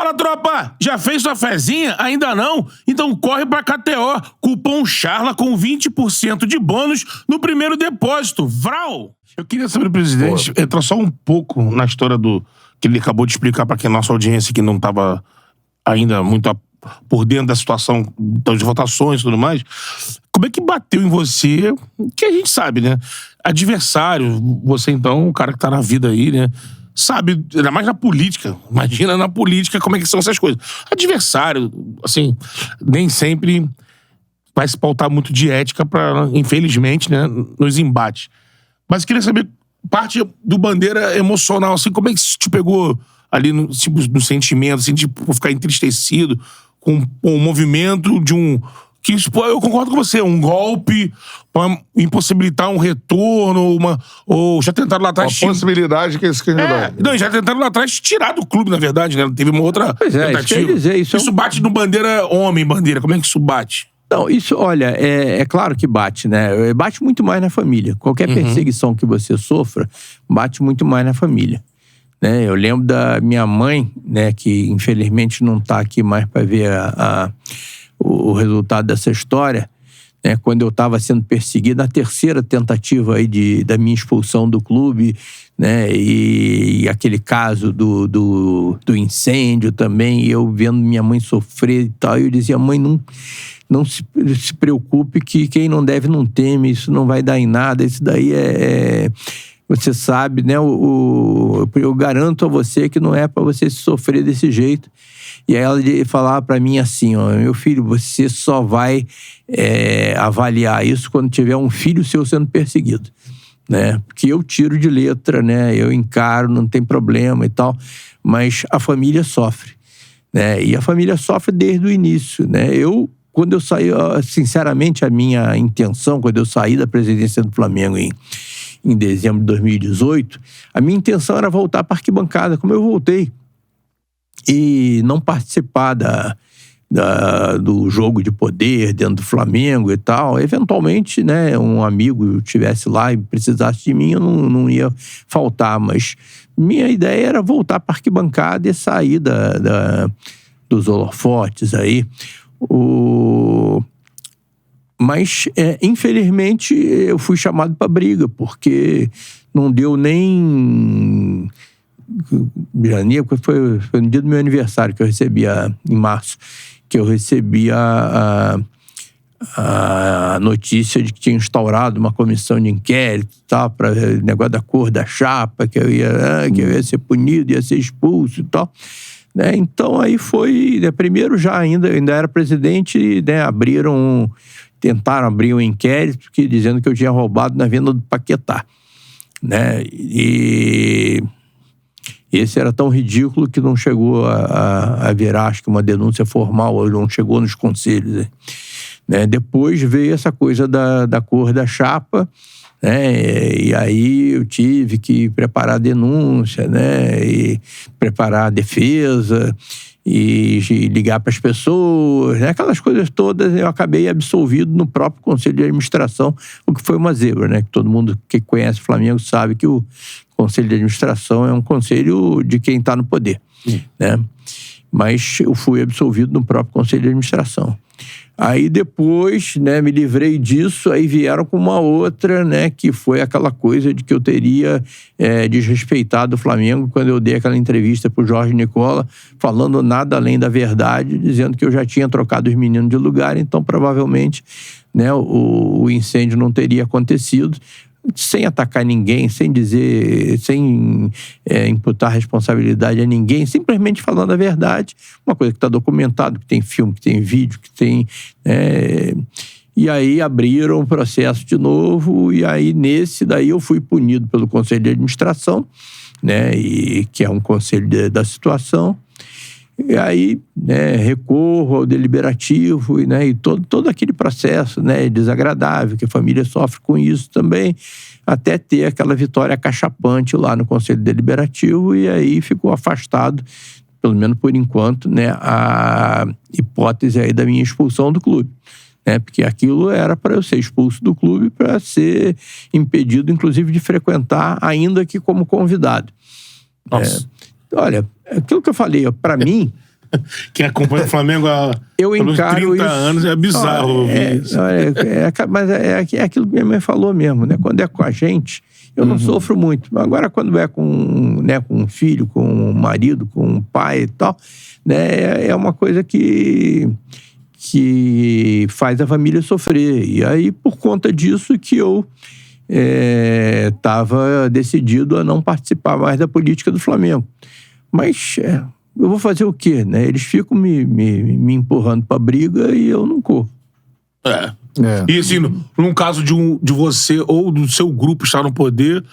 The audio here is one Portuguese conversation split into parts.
Fala, tropa! Já fez sua fezinha? Ainda não? Então corre pra KTO. Cupom CHARLA com 20% de bônus no primeiro depósito. Vral! Eu queria saber, presidente, entrar só um pouco na história do... que ele acabou de explicar pra quem nossa audiência que não tava ainda muito por dentro da situação das votações e tudo mais. Como é que bateu em você, que a gente sabe, né? Adversário, você então, o cara que tá na vida aí, né? Sabe, ainda mais na política. Imagina na política como é que são essas coisas. Adversário, assim, nem sempre vai se pautar muito de ética pra, infelizmente, né, nos embates. Mas eu queria saber, parte do bandeira emocional, assim, como é que isso te pegou ali no, tipo, no sentimento, assim, de ficar entristecido com o movimento de um... que eu concordo com você, um golpe pra impossibilitar um retorno, ou já tentaram lá atrás... Uma possibilidade que esse candidato... Não, já tentaram lá atrás tirar do clube, na verdade, né? Teve uma outra tentativa. Isso bate no bandeira homem-bandeira, como é que isso bate? Não, isso, olha, é claro que bate, né? Bate muito mais na família. Qualquer perseguição que você sofra, bate muito mais na família. Né? Eu lembro da minha mãe, né, que infelizmente não está aqui mais para ver o resultado dessa história, né, quando eu estava sendo perseguido, na terceira tentativa aí da minha expulsão do clube, né, e aquele caso do incêndio também, e eu vendo minha mãe sofrer e tal, eu dizia, mãe, não se preocupe que quem não deve não teme, isso não vai dar em nada, isso daí você sabe, né? Eu garanto a você que não é para você sofrer desse jeito. E aí ela falava para mim assim, ó, meu filho, você só vai avaliar isso quando tiver um filho seu sendo perseguido, né? Porque eu tiro de letra, né? Eu encaro, não tem problema e tal, mas a família sofre, né? E a família sofre desde o início, né? Quando eu saí, sinceramente, a minha intenção, quando eu saí da presidência do Flamengo em dezembro de 2018, a minha intenção era voltar para a arquibancada, como eu voltei. E não participar do jogo de poder dentro do Flamengo e tal. Eventualmente, né, um amigo estivesse lá e precisasse de mim, eu não ia faltar. Mas minha ideia era voltar para a arquibancada e sair dos holofotes aí. Mas, infelizmente, eu fui chamado para briga, porque não deu nem... janeiro, foi no dia do meu aniversário que eu recebi, em março, que eu recebi a notícia de que tinha instaurado uma comissão de inquérito, tal, para o negócio da cor da chapa, que eu ia ser punido, ia ser expulso e tal. Né? Então, aí foi... Né, primeiro, ainda era presidente, né, tentaram abrir um inquérito dizendo que eu tinha roubado na venda do Paquetá. Né? E esse era tão ridículo que não chegou a virar, acho que uma denúncia formal, não chegou nos conselhos. Né? Depois veio essa coisa da cor da chapa, né? E aí eu tive que preparar a denúncia, né? E preparar a defesa, e ligar para as pessoas, né? Aquelas coisas todas. Eu acabei absolvido no próprio Conselho de Administração, o que foi uma zebra, né? Que todo mundo que conhece o Flamengo sabe que o Conselho de Administração é um conselho de quem está no poder, né? Mas eu fui absolvido no próprio Conselho de Administração. Aí depois, né, me livrei disso, aí vieram com uma outra, né, que foi aquela coisa de que eu teria desrespeitado o Flamengo quando eu dei aquela entrevista pro Jorge Nicola, falando nada além da verdade, dizendo que eu já tinha trocado os meninos de lugar, então provavelmente, né, o incêndio não teria acontecido, sem atacar ninguém, sem dizer, sem imputar responsabilidade a ninguém, simplesmente falando a verdade, uma coisa que está documentado, que tem filme, que tem vídeo, que tem... E aí abriram o processo de novo, e aí nesse daí eu fui punido pelo Conselho de Administração, né, e que é um conselho da situação. E aí, né, recorro ao deliberativo, né, e todo aquele processo, né, desagradável, que a família sofre com isso também, até ter aquela vitória acachapante lá no Conselho Deliberativo, e aí ficou afastado, pelo menos por enquanto, né, a hipótese aí da minha expulsão do clube. Né, porque aquilo era para eu ser expulso do clube, para ser impedido, inclusive, de frequentar, ainda que como convidado. Nossa. Olha, aquilo que eu falei, para mim... Quem acompanha o Flamengo há eu pelos encaro 30 isso. anos é bizarro ouvir isso. Mas é aquilo que minha mãe falou mesmo, né? Quando é com a gente, eu não sofro muito. Agora, quando é com, né, com um filho, com um marido, com um pai e tal, né? É uma coisa que faz a família sofrer. E aí, por conta disso que eu estava decidido a não participar mais da política do Flamengo. Mas eu vou fazer o quê, né? Eles ficam me empurrando pra briga e eu não corro. E assim, num caso de você ou do seu grupo estar no poder,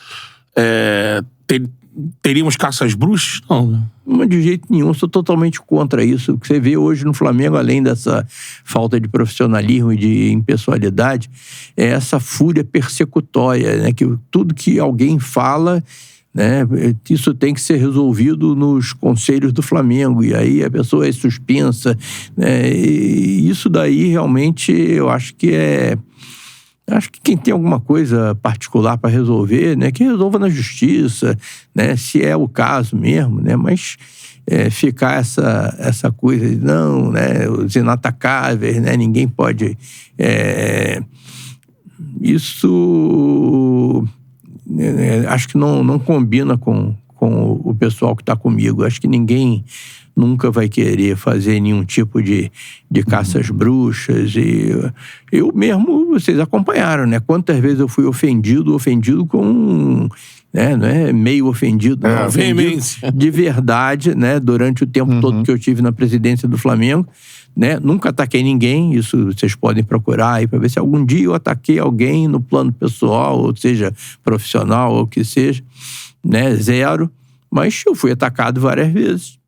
teríamos caça às bruxas? Não, né? Mas de jeito nenhum, sou totalmente contra isso. O que você vê hoje no Flamengo, além dessa falta de profissionalismo e de impessoalidade, é essa fúria persecutória, né? Que tudo que alguém fala, né, isso tem que ser resolvido nos conselhos do Flamengo, e aí a pessoa é suspensa, né? E isso daí realmente eu acho que acho que quem tem alguma coisa particular para resolver, né, que resolva na justiça, né, se é o caso mesmo, né, mas ficar essa coisa de não, né, os inatacáveis, né, ninguém pode... isso acho que não combina com o pessoal que está comigo. Acho que ninguém nunca vai querer fazer nenhum tipo de caça às bruxas. E eu mesmo, vocês acompanharam, né? Quantas vezes eu fui ofendido com... né? Não é meio ofendido, não. Ofendido de verdade, né? Durante o tempo todo que eu tive na presidência do Flamengo. Né? Nunca ataquei ninguém, isso vocês podem procurar aí para ver se algum dia eu ataquei alguém no plano pessoal, ou seja, profissional, ou o que seja, né? Zero. Mas eu fui atacado várias vezes.